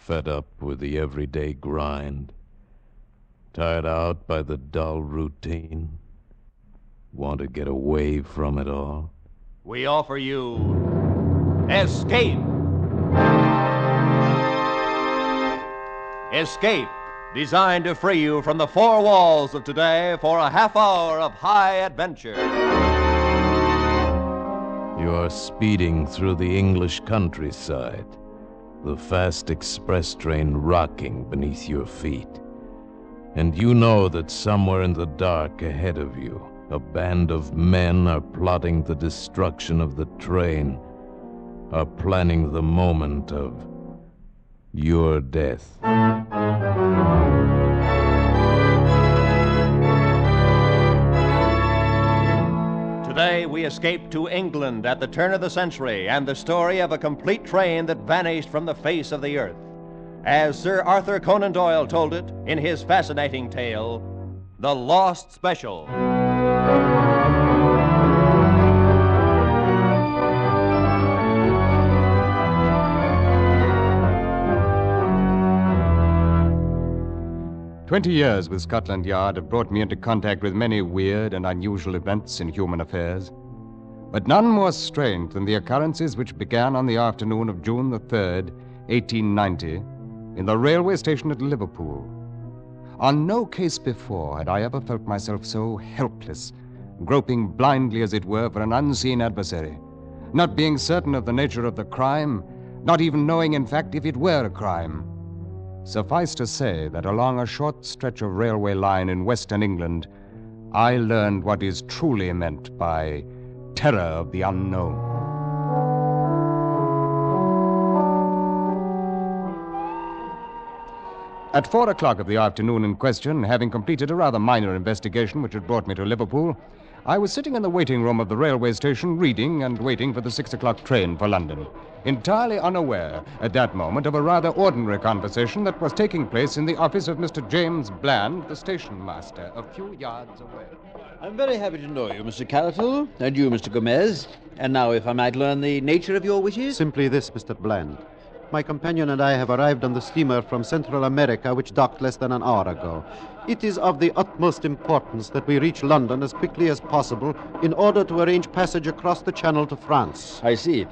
fed up with the everyday grind? Tired out by the dull routine? Want to get away from it all? We offer you Escape. Escape, designed to free you from the four walls of today for a half hour of high adventure. You are speeding through the English countryside, the fast express train rocking beneath your feet. And you know that somewhere in the dark ahead of you, a band of men are plotting the destruction of the train, are planning the moment of your death. Today, we escape to England at the turn of the century and the story of a complete train that vanished from the face of the earth. As Sir Arthur Conan Doyle told it in his fascinating tale, The Lost Special. "20 years with Scotland Yard have brought me into contact with many weird and unusual events in human affairs, but none more strange than the occurrences which began on the afternoon of June the 3rd, 1890, in the railway station at Liverpool. On no case before had I ever felt myself so helpless, groping blindly, as it were, for an unseen adversary, not being certain of the nature of the crime, not even knowing, in fact, if it were a crime. Suffice to say that along a short stretch of railway line in western England, I learned what is truly meant by terror of the unknown. At 4 o'clock of the afternoon in question, having completed a rather minor investigation which had brought me to Liverpool, I was sitting in the waiting room of the railway station reading and waiting for the 6 o'clock train for London, entirely unaware at that moment of a rather ordinary conversation that was taking place in the office of Mr. James Bland, the station master, a few yards away. I'm very happy to know you, Mr. Carroll, and you, Mr. Gomez. And now, if I might learn the nature of your wishes? Simply this, Mr. Bland. My companion and I have arrived on the steamer from Central America, which docked less than an hour ago. It is of the utmost importance that we reach London as quickly as possible in order to arrange passage across the Channel to France. I see.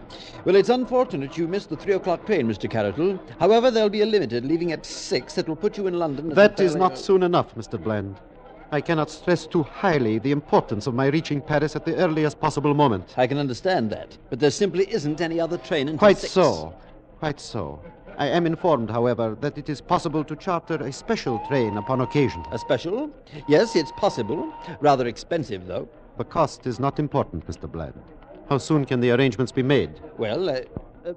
Well, it's unfortunate you missed the 3 o'clock train, Mr. Carroll. However, there'll be a limited leaving at 6 that will put you in London. That is not soon enough, Mr. Bland. I cannot stress too highly the importance of my reaching Paris at the earliest possible moment. I can understand that, but there simply isn't any other train until Quite 6. so. Quite so. I am informed, however, that it is possible to charter a special train upon occasion. A special? Yes, it's possible. Rather expensive, though. The cost is not important, Mr. Bland. How soon can the arrangements be made? Well,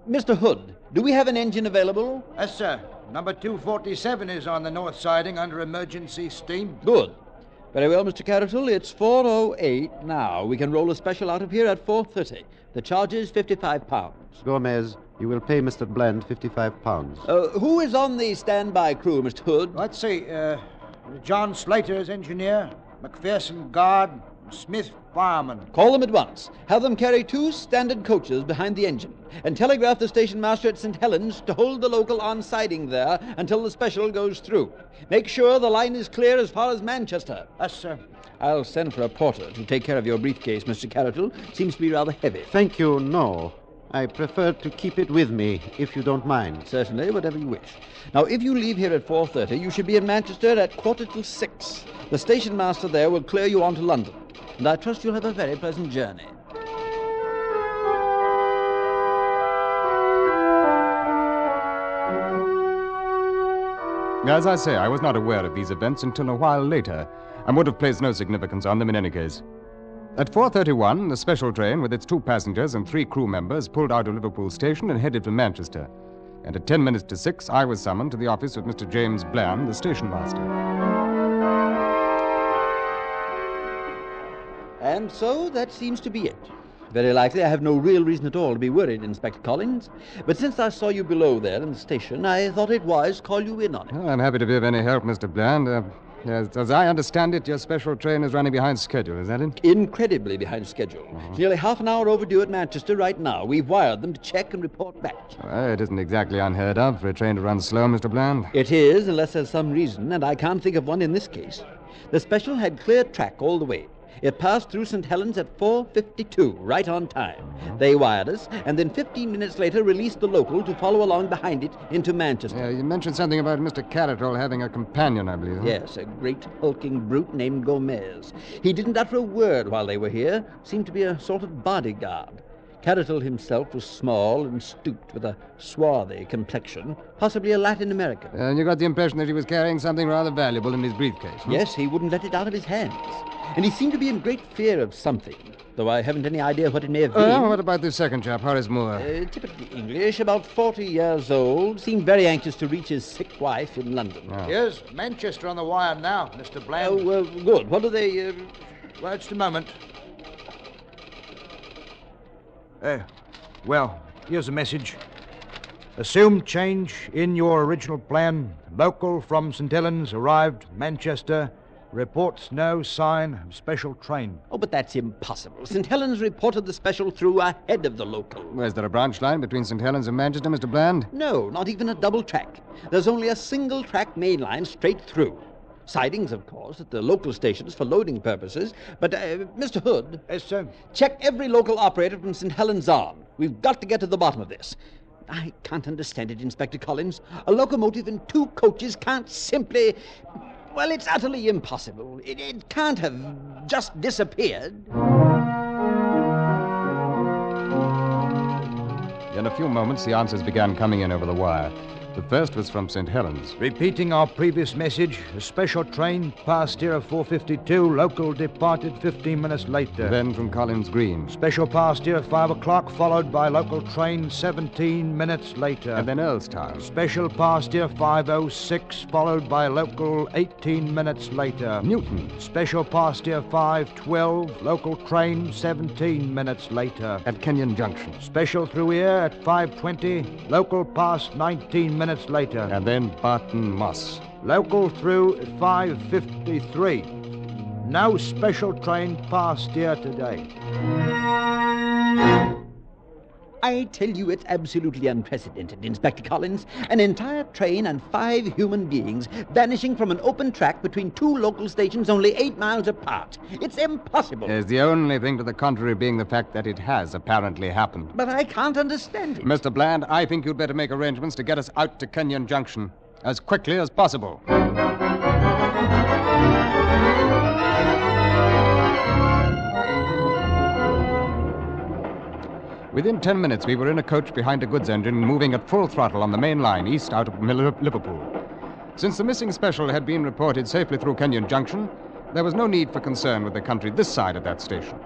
Mr. Hood, do we have an engine available? Yes, sir. Number 247 is on the north siding under emergency steam. Good. Very well, Mr. Carroll. It's 4:08 now. We can roll a special out of here at 4:30. The charge is £55. Gomez, you will pay Mr. Bland £55. Who is on the standby crew, Mr. Hood? Let's see. John Slater is engineer, McPherson guard, Smith fireman. Call them at once. Have them carry 2 standard coaches behind the engine, and telegraph the station master at St. Helens to hold the local on siding there until the special goes through. Make sure the line is clear as far as Manchester. Yes, sir. I'll send for a porter to take care of your briefcase, Mr. Carroll. Seems to be rather heavy. Thank you, no. I prefer to keep it with me, if you don't mind. Certainly, whatever you wish. Now, if you leave here at 4:30, you should be in Manchester at 6:15. The station master there will clear you on to London, and I trust you'll have a very pleasant journey. As I say, I was not aware of these events until a while later, and would have placed no significance on them in any case. At 4:31, the special train with its 2 passengers and 3 crew members pulled out of Liverpool station and headed for Manchester. And at 10 minutes to 6, I was summoned to the office of Mr. James Bland, the station master. And so that seems to be it. Very likely I have no real reason at all to be worried, Inspector Collins. But since I saw you below there in the station, I thought it wise to call you in on it. Well, I'm happy to be of any help, Mr. Bland. Yes, as I understand it, your special train is running behind schedule, is that it? Incredibly behind schedule. It's nearly half an hour overdue at Manchester right now. We've wired them to check and report back. Well, it isn't exactly unheard of for a train to run slow, Mr. Bland. It is, unless there's some reason, and I can't think of one in this case. The special had clear track all the way. It passed through St. Helens at 4:52, right on time. They wired us, and then 15 minutes later released the local to follow along behind it into Manchester. Yeah, you mentioned something about Mr. Catterall having a companion, I believe. Yes, a great hulking brute named Gomez. He didn't utter a word while they were here. Seemed to be a sort of bodyguard. Catterall himself was small and stooped, with a swarthy complexion, possibly a Latin American. And you got the impression that he was carrying something rather valuable in his briefcase. Yes, he wouldn't let it out of his hands. And he seemed to be in great fear of something, though I haven't any idea what it may have been. What about this second chap, Horace Moore? Typically English, about 40 years old, seemed very anxious to reach his sick wife in London. Oh. Here's Manchester on the wire now, Mr. Bland. Good. What do they... Well, just a moment. Well, here's a message. Assumed change in your original plan. Local from St. Helens arrived Manchester. Reports no sign of special train. Oh, but that's impossible. St. Helens reported the special through ahead of the local. Is there a branch line between St. Helens and Manchester, Mr. Bland? No, not even a double track. There's only a single track main line straight through. Sidings, of course, at the local stations for loading purposes. But, Mr. Hood... Yes, sir? Check every local operator from St. Helens on. We've got to get to the bottom of this. I can't understand it, Inspector Collins. A locomotive and 2 coaches can't simply... Well, it's utterly impossible. It can't have just disappeared. In a few moments, the answers began coming in over the wire. The first was from St. Helens. Repeating our previous message, a special train passed here at 4:52, local departed 15 minutes later. Then from Collins Green. Special passed here at 5 o'clock, followed by local train 17 minutes later. And then Earlstown. Special passed here 5:06, followed by local 18 minutes later. Newton. Special passed here 5:12, local train 17 minutes later. At Kenyon Junction. Special through here at 5:20, local passed 19 minutes later. And then Barton Moss. Local through at 5:53. No special train passed here today. I tell you, it's absolutely unprecedented, Inspector Collins. An entire train and 5 human beings vanishing from an open track between 2 local stations only 8 miles apart. It's impossible. There's the only thing to the contrary being the fact that it has apparently happened. But I can't understand it. Mr. Bland, I think you'd better make arrangements to get us out to Kenyon Junction as quickly as possible. Within 10 minutes, we were in a coach behind a goods engine moving at full throttle on the main line east out of Liverpool. Since the missing special had been reported safely through Kenyon Junction, there was no need for concern with the country this side of that station.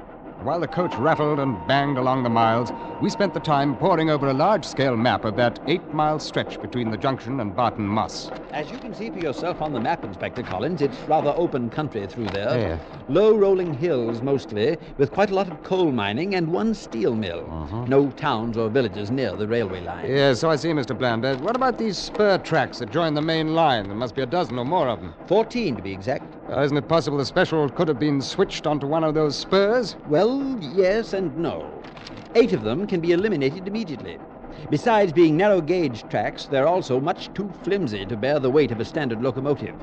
While the coach rattled and banged along the miles, we spent the time poring over a large-scale map of that 8-mile stretch between the junction and Barton Moss. As you can see for yourself on the map, Inspector Collins, it's rather open country through there. Yeah. Low rolling hills mostly, with quite a lot of coal mining and 1 steel mill. No towns or villages near the railway line. Yes, so I see, Mr. Bland. What about these spur tracks that join the main line? There must be a dozen or more of them. 14, to be exact. Isn't it possible the special could have been switched onto one of those spurs? Well, yes and no. 8 of them can be eliminated immediately. Besides being narrow-gauge tracks, they're also much too flimsy to bear the weight of a standard locomotive.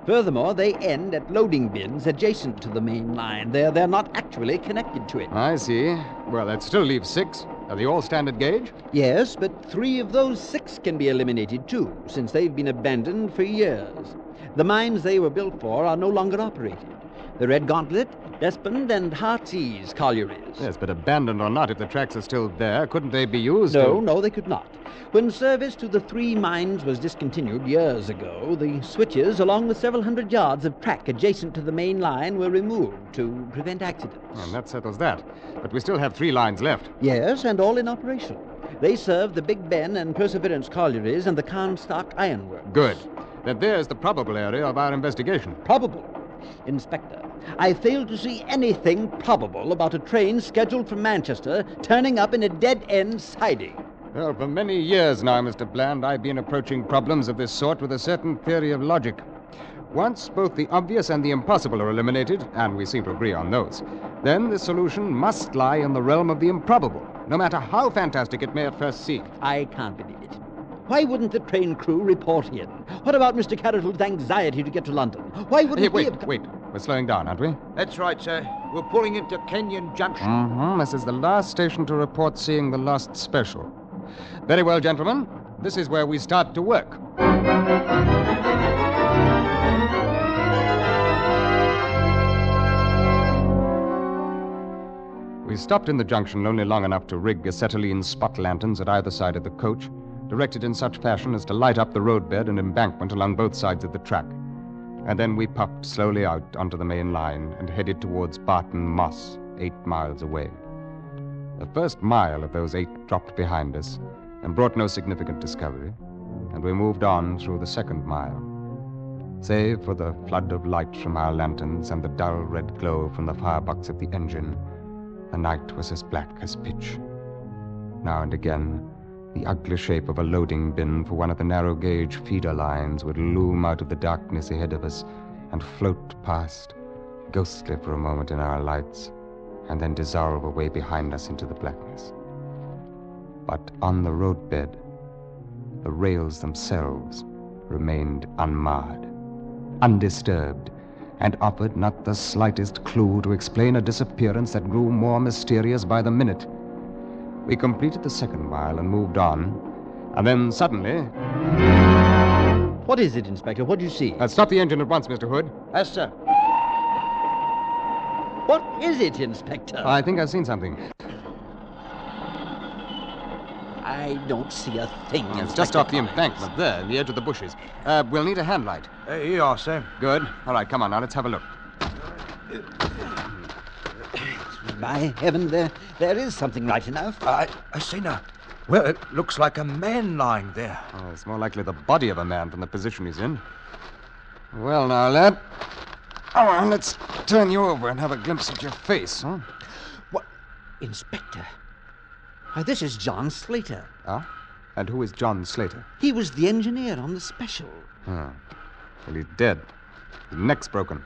Furthermore, they end at loading bins adjacent to the main line. They're not actually connected to it. I see. Well, that still leaves 6. Are they all standard gauge? Yes, but 3 of those 6 can be eliminated too, since they've been abandoned for years. The mines they were built for are no longer operated. The Red Gauntlet, Despond, and Heartsease collieries. Yes, but abandoned or not, if the tracks are still there, couldn't they be used? No, they could not. When service to the 3 mines was discontinued years ago, the switches, along with several hundred yards of track adjacent to the main line, were removed to prevent accidents. And that settles that. But we still have 3 lines left. Yes, and all in operation. They serve the Big Ben and Perseverance collieries and the Carnstock Ironworks. Good. Then there's the probable area of our investigation. Probable. Inspector, I fail to see anything probable about a train scheduled from Manchester turning up in a dead-end siding. Well, for many years now, Mr. Bland, I've been approaching problems of this sort with a certain theory of logic. Once both the obvious and the impossible are eliminated, and we seem to agree on those, then the solution must lie in the realm of the improbable, no matter how fantastic it may at first seem. I can't believe it. Why wouldn't the train crew report in? What about Mr. Carroll's anxiety to get to London? Why wouldn't Hey, he wait. We're slowing down, aren't we? That's right, sir. We're pulling into Kenyon Junction. Mm-hmm. This is the last station to report seeing the lost special. Very well, gentlemen. This is where we start to work. We stopped in the junction only long enough to rig acetylene spot lanterns at either side of the coach, directed in such fashion as to light up the roadbed and embankment along both sides of the track. And then we puffed slowly out onto the main line and headed towards Barton Moss, 8 miles away. The first mile of those 8 dropped behind us and brought no significant discovery, and we moved on through the second mile. Save for the flood of light from our lanterns and the dull red glow from the firebox of the engine, the night was as black as pitch. Now and again, the ugly shape of a loading bin for one of the narrow-gauge feeder lines would loom out of the darkness ahead of us and float past, ghostly for a moment in our lights, and then dissolve away behind us into the blackness. But on the roadbed, the rails themselves remained unmarred, undisturbed, and offered not the slightest clue to explain a disappearance that grew more mysterious by the minute. We completed the second mile and moved on, and then suddenly... What is it, Inspector? What do you see? Stop the engine at once, Mr. Hood. Yes, sir. What is it, Inspector? I think I've seen something. I don't see a thing, It's Inspector just off the Collins. embankment there, in the edge of the bushes. We'll need a hand light. Here you are, sir. Good. All right, come on now, let's have a look. My heaven, there is something right enough. I see now. Well, it looks like a man lying there. Oh, it's more likely the body of a man from the position he's in. Well, now, lad. Come on, let's turn you over and have a glimpse of your face, huh? What? Inspector? Why, this is John Slater. Ah? And who is John Slater? He was the engineer on the special. Well, he's dead. His neck's broken.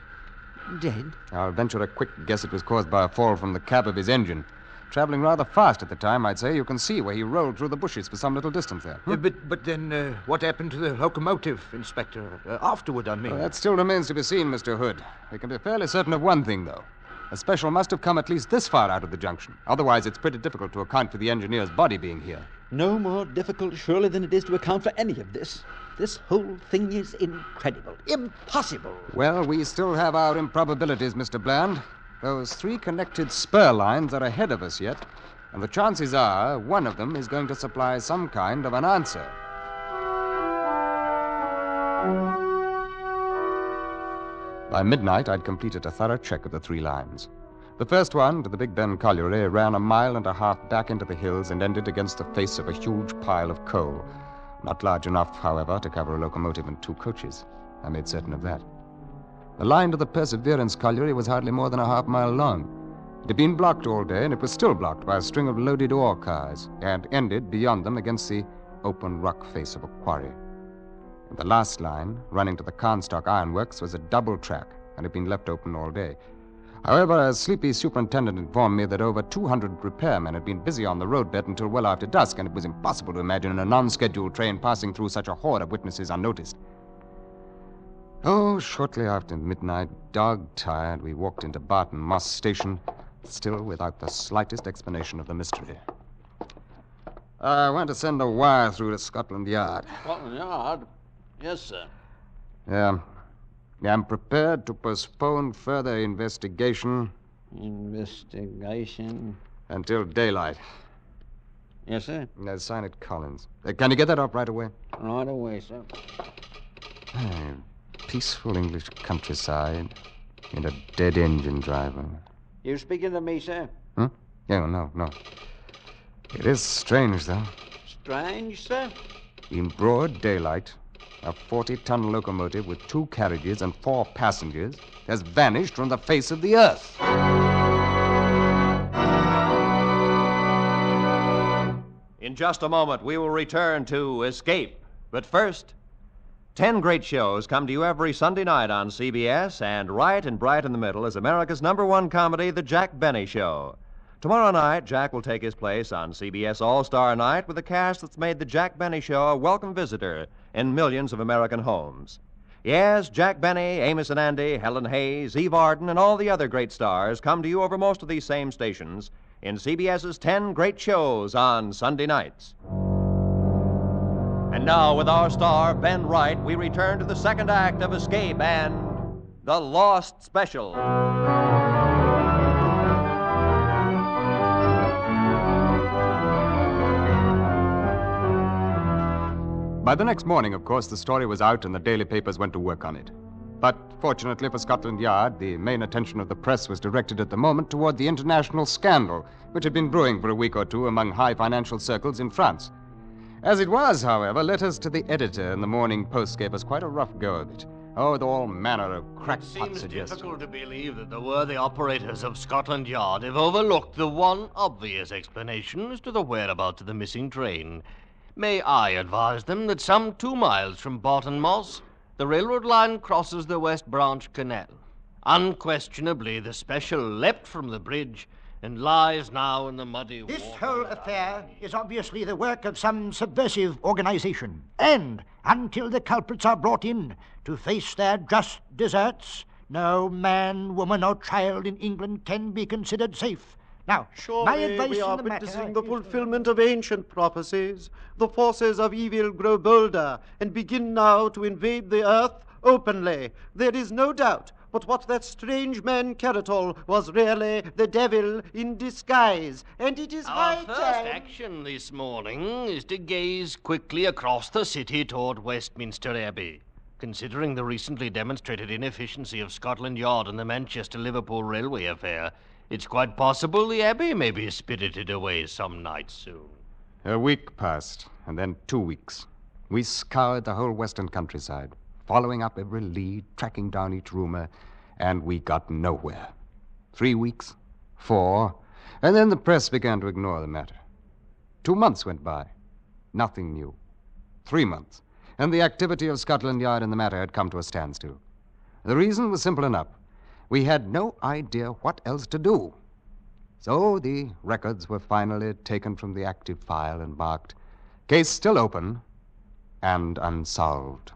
Dead? I'll venture a quick guess it was caused by a fall from the cab of his engine. Traveling rather fast at the time, I'd say. You can see where he rolled through the bushes for some little distance there. But then what happened to the locomotive, Inspector? Afterward, I mean. Well, that still remains to be seen, Mr. Hood. We can be fairly certain of one thing, though. A special must have come at least this far out of the junction. Otherwise, it's pretty difficult to account for the engineer's body being here. No more difficult, surely, than it is to account for any of this. This whole thing is incredible. Impossible. Well, we still have our improbabilities, Mr. Bland. Those 3 connected spur lines are ahead of us yet, and the chances are one of them is going to supply some kind of an answer. By midnight, I'd completed a thorough check of the 3 lines. The first one, to the Big Ben colliery, ran 1.5 miles back into the hills and ended against the face of a huge pile of coal. Not large enough, however, to cover a locomotive and 2 coaches. I made certain of that. The line to the Perseverance colliery was hardly more than 1/2 mile long. It had been blocked all day, and it was still blocked by a string of loaded ore cars, and ended beyond them against the open rock face of a quarry. The last line, running to the Carnstock Ironworks, was a double track, and had been left open all day. However, a sleepy superintendent informed me that over 200 repairmen had been busy on the roadbed until well after dusk, and it was impossible to imagine a non-scheduled train passing through such a horde of witnesses unnoticed. Oh, shortly after midnight, dog-tired, we walked into Barton Moss Station, still without the slightest explanation of the mystery. I want to send a wire through to Scotland Yard. Scotland Yard? Yes, sir. Yeah. I'm prepared to postpone further investigation Investigation? until daylight. Yes, sir. Sign it, Collins. Can you get that up right away? Right away, sir. Peaceful English countryside and a dead engine driver. You speaking to me, sir? Huh? Yeah, no. It is strange, though. Strange, sir? In broad daylight, a 40-ton locomotive with 2 carriages and 4 passengers has vanished from the face of the earth. In just a moment, we will return to Escape. But first, 10 great shows come to you every Sunday night on CBS, and right and bright in the middle is America's #1 comedy, The Jack Benny Show. Tomorrow night, Jack will take his place on CBS All-Star Night with a cast that's made The Jack Benny Show a welcome visitor in millions of American homes. Yes, Jack Benny, Amos and Andy, Helen Hayes, Eve Arden, and all the other great stars come to you over most of these same stations in CBS's 10 great shows on Sunday nights. And now, with our star, Ben Wright, we return to the second act of Escape and The Lost Special. By the next morning, of course, the story was out and the daily papers went to work on it. But fortunately for Scotland Yard, the main attention of the press was directed at the moment toward the international scandal, which had been brewing for a week or two among high financial circles in France. As it was, however, letters to the editor in the Morning Post gave us quite a rough go of it. Oh, with all manner of crackpot suggestions. It seems difficult to believe that the worthy operators of Scotland Yard have overlooked the one obvious explanation as to the whereabouts of the missing train. May I advise them that some 2 miles from Barton Moss, the railroad line crosses the West Branch Canal. Unquestionably, the special leapt from the bridge and lies now in the muddy water. This whole affair is obviously the work of some subversive organization. And until the culprits are brought in to face their just deserts, no man, woman, or child in England can be considered safe. Now, my Surely advice we are in the matter witnessing the is- fulfillment of ancient prophecies. The forces of evil grow bolder and begin now to invade the earth openly. There is no doubt but what that strange man Caratol was really the devil in disguise. And it is Our high first time... action this morning is to gaze quickly across the city toward Westminster Abbey. Considering the recently demonstrated inefficiency of Scotland Yard and the Manchester-Liverpool railway affair, it's quite possible the Abbey may be spirited away some night soon. A week passed, and then 2 weeks. We scoured the whole western countryside, following up every lead, tracking down each rumor, and we got nowhere. 3 weeks, 4, and then the press began to ignore the matter. 2 months went by. Nothing new. 3 months, and the activity of Scotland Yard in the matter had come to a standstill. The reason was simple enough. We had no idea what else to do. So the records were finally taken from the active file and marked, "Case still open and unsolved."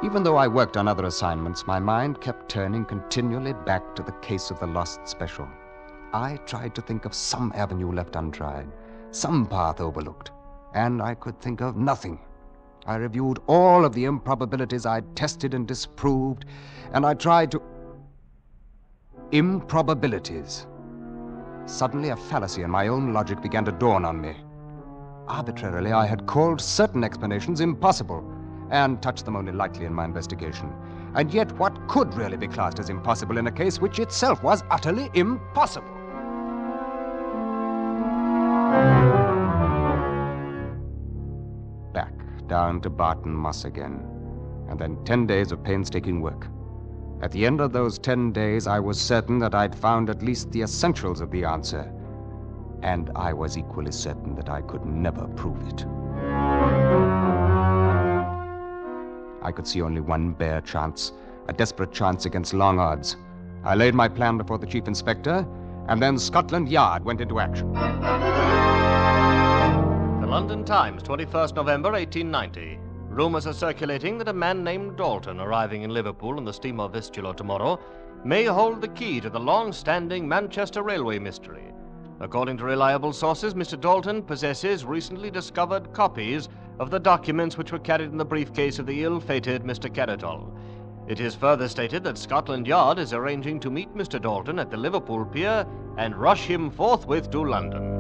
Even though I worked on other assignments, my mind kept turning continually back to the case of the Lost Special. I tried to think of some avenue left untried, some path overlooked, and I could think of nothing. I reviewed all of the improbabilities I'd tested and disproved, and I tried to... Improbabilities. Suddenly, a fallacy in my own logic began to dawn on me. Arbitrarily, I had called certain explanations impossible, and touched them only lightly in my investigation. And yet, what could really be classed as impossible in a case which itself was utterly impossible? Back down to Barton Moss again, and then 10 days of painstaking work. At the end of those 10 days, I was certain that I'd found at least the essentials of the answer, and I was equally certain that I could never prove it. I could see only one bare chance, a desperate chance against long odds. I laid my plan before the chief inspector, and then Scotland Yard went into action. The London Times, 21st November 1890. Rumors are circulating that a man named Dalton, arriving in Liverpool on the steamer Vistula tomorrow, may hold the key to the long-standing Manchester railway mystery. According to reliable sources, Mr. Dalton possesses recently discovered copies of the documents which were carried in the briefcase of the ill-fated Mr. Caratol. It is further stated that Scotland Yard is arranging to meet Mr. Dalton at the Liverpool pier and rush him forthwith to London.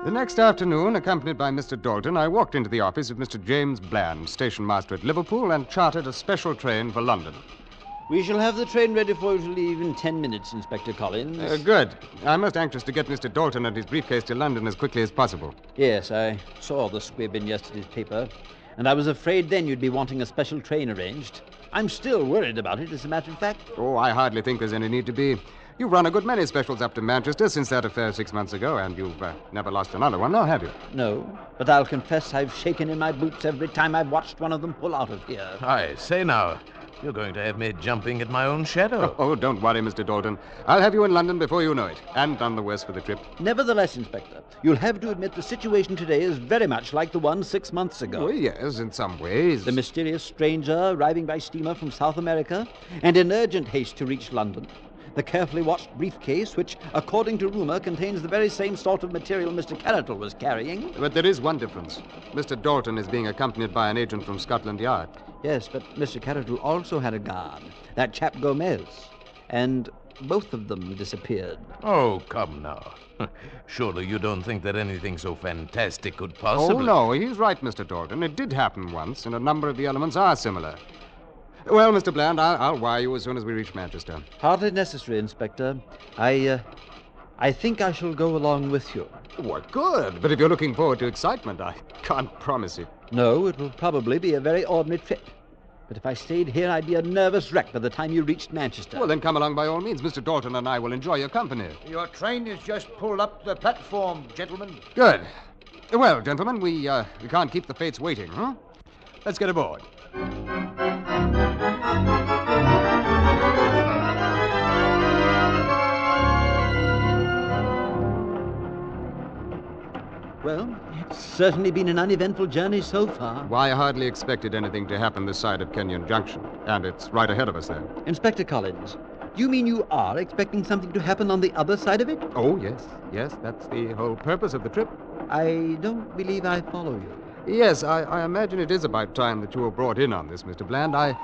The next afternoon, accompanied by Mr. Dalton, I walked into the office of Mr. James Bland, station master at Liverpool, and chartered a special train for London. We shall have the train ready for you to leave in 10 minutes, Inspector Collins. Good. I'm most anxious to get Mr. Dalton and his briefcase to London as quickly as possible. Yes, I saw the squib in yesterday's paper, and I was afraid then you'd be wanting a special train arranged. I'm still worried about it, as a matter of fact. Oh, I hardly think there's any need to be. You've run a good many specials up to Manchester since that affair 6 months ago, and you've never lost another one, now have you? No, but I'll confess I've shaken in my boots every time I've watched one of them pull out of here. I say now, you're going to have me jumping at my own shadow. Oh, don't worry, Mr. Dalton. I'll have you in London before you know it, and none the worse for the trip. Nevertheless, Inspector, you'll have to admit the situation today is very much like the one 6 months ago. Oh, yes, in some ways. The mysterious stranger arriving by steamer from South America and in urgent haste to reach London. The carefully watched briefcase, which, according to rumor, contains the very same sort of material Mr. Carroll was carrying. But there is one difference. Mr. Dalton is being accompanied by an agent from Scotland Yard. Yes, but Mr. Carroll also had a guard, that chap Gomez. And both of them disappeared. Oh, come now. Surely you don't think that anything so fantastic could possibly... Oh, no, he's right, Mr. Dalton. It did happen once, and a number of the elements are similar. Well, Mr. Bland, I'll wire you as soon as we reach Manchester. Hardly necessary, Inspector. I think I shall go along with you. Well, good. But if you're looking forward to excitement, I can't promise it. No, it will probably be a very ordinary trip. But if I stayed here, I'd be a nervous wreck by the time you reached Manchester. Well, then come along by all means. Mr. Dalton and I will enjoy your company. Your train has just pulled up the platform, gentlemen. Good. Well, gentlemen, we can't keep the fates waiting, huh? Let's get aboard. Well, it's certainly been an uneventful journey so far. Why, I hardly expected anything to happen this side of Kenyon Junction, and it's right ahead of us there. Inspector Collins, do you mean you are expecting something to happen on the other side of it? Oh, yes. Yes, that's the whole purpose of the trip. I don't believe I follow you. Yes, I imagine it is about time that you were brought in on this, Mr. Bland. I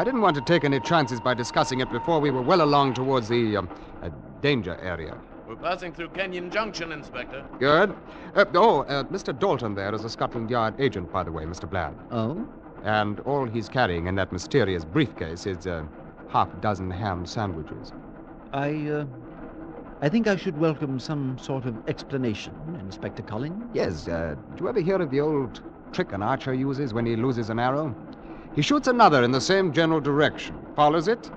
didn't want to take any chances by discussing it before we were well along towards the danger area. We're passing through Kenyon Junction, Inspector. Good. Mr. Dalton there is a Scotland Yard agent, by the way, Mr. Bland. Oh? And all he's carrying in that mysterious briefcase is half a dozen ham sandwiches. I think I should welcome some sort of explanation, Inspector Collins. Yes, do you ever hear of the old trick an archer uses when he loses an arrow? He shoots another in the same general direction, follows it,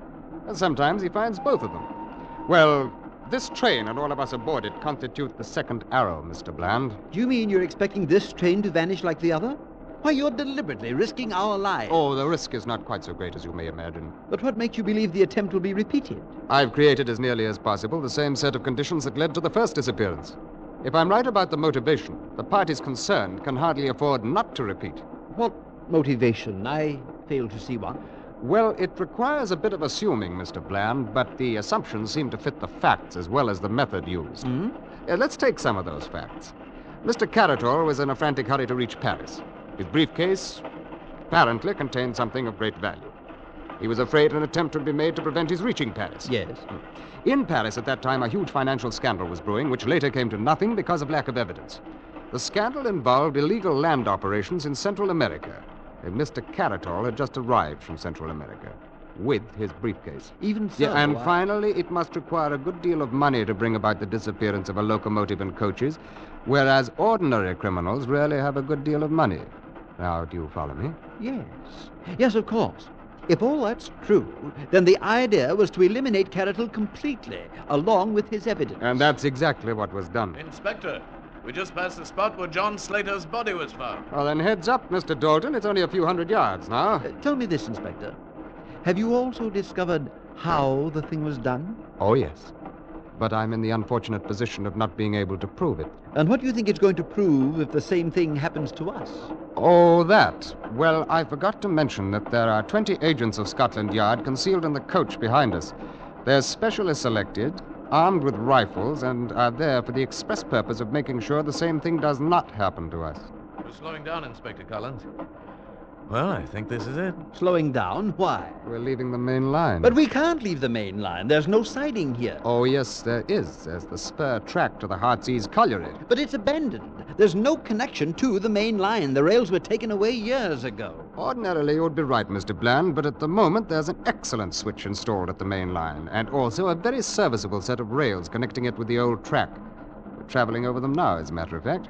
and sometimes he finds both of them. Well, this train and all of us aboard it constitute the second arrow, Mr. Bland. Do you mean you're expecting this train to vanish like the other? Why, you're deliberately risking our lives. Oh, the risk is not quite so great as you may imagine. But what makes you believe the attempt will be repeated? I've created as nearly as possible the same set of conditions that led to the first disappearance. If I'm right about the motivation, the parties concerned can hardly afford not to repeat. What motivation? I fail to see one. Well, it requires a bit of assuming, Mr. Bland, but the assumptions seem to fit the facts as well as the method used. Let's take some of those facts. Mr. Carroll was in a frantic hurry to reach Paris. His briefcase apparently contained something of great value. He was afraid an attempt would be made to prevent his reaching Paris. Yes. In Paris at that time, a huge financial scandal was brewing, which later came to nothing because of lack of evidence. The scandal involved illegal land operations in Central America. And Mr. Carroll had just arrived from Central America with his briefcase. Even so? Yeah, and finally, it must require a good deal of money to bring about the disappearance of a locomotive and coaches, whereas ordinary criminals rarely have a good deal of money. Now, do you follow me? Yes. Yes, of course. If all that's true, then the idea was to eliminate Carroll completely, along with his evidence. And that's exactly what was done. Inspector, we just passed the spot where John Slater's body was found. Well, then heads up, Mr. Dalton. It's only a few hundred yards now. Tell me this, Inspector. Have you also discovered how the thing was done? Oh, yes. But I'm in the unfortunate position of not being able to prove it. And what do you think it's going to prove if the same thing happens to us? Oh, that. Well, I forgot to mention that there are 20 agents of Scotland Yard concealed in the coach behind us. They're specially selected, armed with rifles, and are there for the express purpose of making sure the same thing does not happen to us. We're slowing down, Inspector Collins. Well, I think this is it. Slowing down? Why? We're leaving the main line. But we can't leave the main line. There's no siding here. Oh, yes, there is. There's the spur track to the Heartsease colliery. But it's abandoned. There's no connection to the main line. The rails were taken away years ago. Ordinarily, you would be right, Mr. Bland, but at the moment there's an excellent switch installed at the main line, and also a very serviceable set of rails connecting it with the old track. We're traveling over them now, as a matter of fact.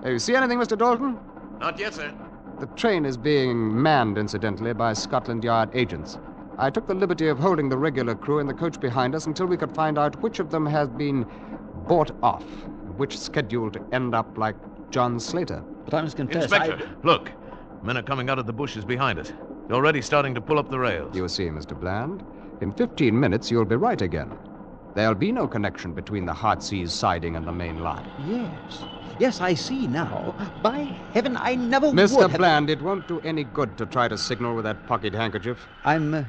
You see anything, Mr. Dalton? Not yet, sir. The train is being manned, incidentally, by Scotland Yard agents. I took the liberty of holding the regular crew in the coach behind us until we could find out which of them has been bought off, which scheduled to end up like John Slater. But I must confess, Inspector, look. Men are coming out of the bushes behind us. They're already starting to pull up the rails. You see, Mr. Bland, in 15 minutes you'll be right again. There'll be no connection between the Heartsease siding and the main line. Yes. Yes, I see now. By heaven, I never would Mr. have... Bland, it won't do any good to try to signal with that pocket handkerchief. I'm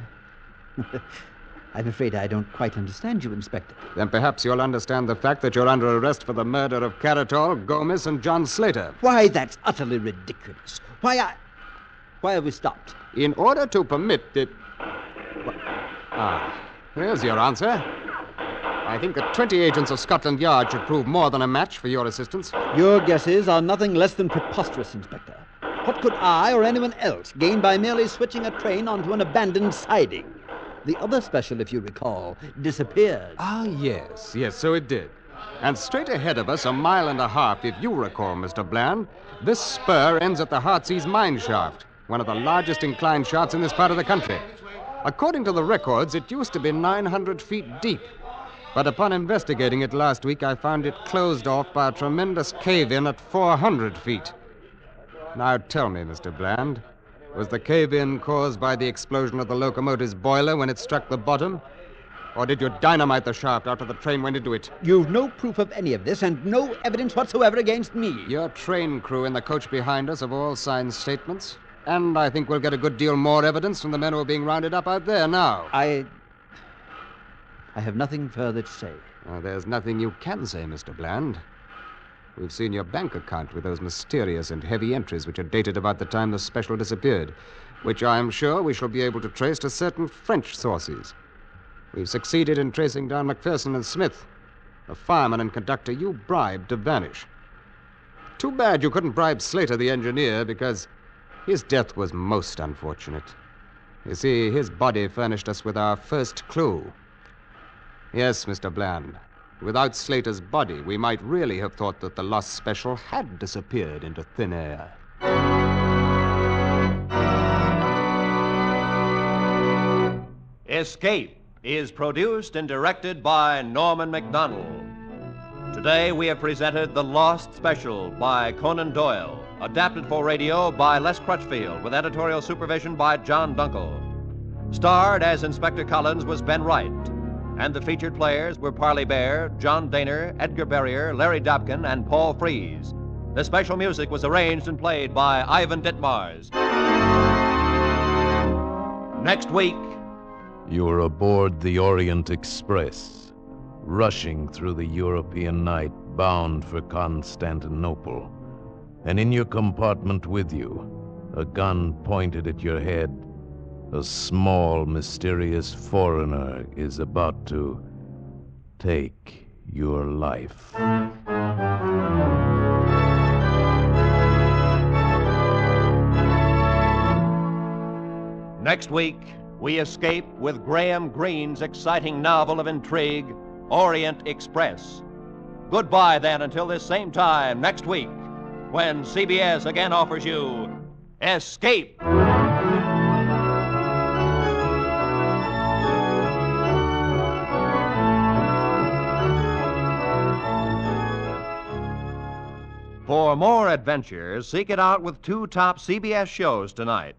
afraid I don't quite understand you, Inspector. Then perhaps you'll understand the fact that you're under arrest for the murder of Caratol, Gomez, and John Slater. Why, that's utterly ridiculous. Why have we stopped? In order to permit the... there's your answer. I think that 20 agents of Scotland Yard should prove more than a match for your assistance. Your guesses are nothing less than preposterous, Inspector. What could I or anyone else gain by merely switching a train onto an abandoned siding? The other special, if you recall, disappeared. Ah, yes, so it did. And straight ahead of us, a mile and a half, if you recall, Mr. Bland, this spur ends at the Heartsease mine shaft, one of the largest inclined shafts in this part of the country. According to the records, it used to be 900 feet deep. But upon investigating it last week, I found it closed off by a tremendous cave-in at 400 feet. Now tell me, Mr. Bland, was the cave-in caused by the explosion of the locomotive's boiler when it struck the bottom? Or did you dynamite the shaft after the train went into it? You've no proof of any of this and no evidence whatsoever against me. Your train crew in the coach behind us have all signed statements. And I think we'll get a good deal more evidence from the men who are being rounded up out there now. I have nothing further to say. There's nothing you can say, Mr. Bland. We've seen your bank account with those mysterious and heavy entries which are dated about the time the special disappeared, which I'm sure we shall be able to trace to certain French sources. We've succeeded in tracing down McPherson and Smith, the fireman and conductor you bribed to vanish. Too bad you couldn't bribe Slater, the engineer, because his death was most unfortunate. You see, his body furnished us with our first clue. Yes, Mr. Bland. Without Slater's body, we might really have thought that the lost special had disappeared into thin air. Escape is produced and directed by Norman MacDonald. Today we have presented The Lost Special by Conan Doyle, adapted for radio by Les Crutchfield, with editorial supervision by John Dunkel. Starred as Inspector Collins was Ben Wright, and the featured players were Parley Bear, John Daner, Edgar Barrier, Larry Dobkin, and Paul Frees. The special music was arranged and played by Ivan Ditmars. Next week, You're aboard the Orient Express, rushing through the European night, bound for Constantinople. And in your compartment with you, a gun pointed at your head, a small, mysterious foreigner is about to take your life. next week, we escape with Graham Greene's exciting novel of intrigue, Orient Express. Goodbye, then, until this same time next week, when CBS again offers you Escape. For more adventures, seek it out with two top CBS shows tonight: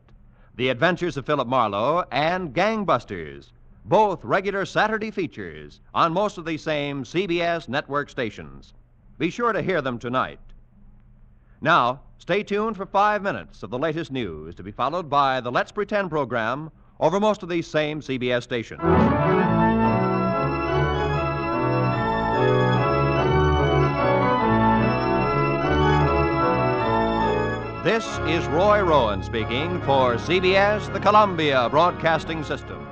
The Adventures of Philip Marlowe and Gangbusters, both regular Saturday features on most of the same CBS network stations. Be sure to hear them tonight. Now, stay tuned for 5 minutes of the latest news, to be followed by the Let's Pretend program over most of these same CBS stations. This is Roy Rowan speaking for CBS, the Columbia Broadcasting System.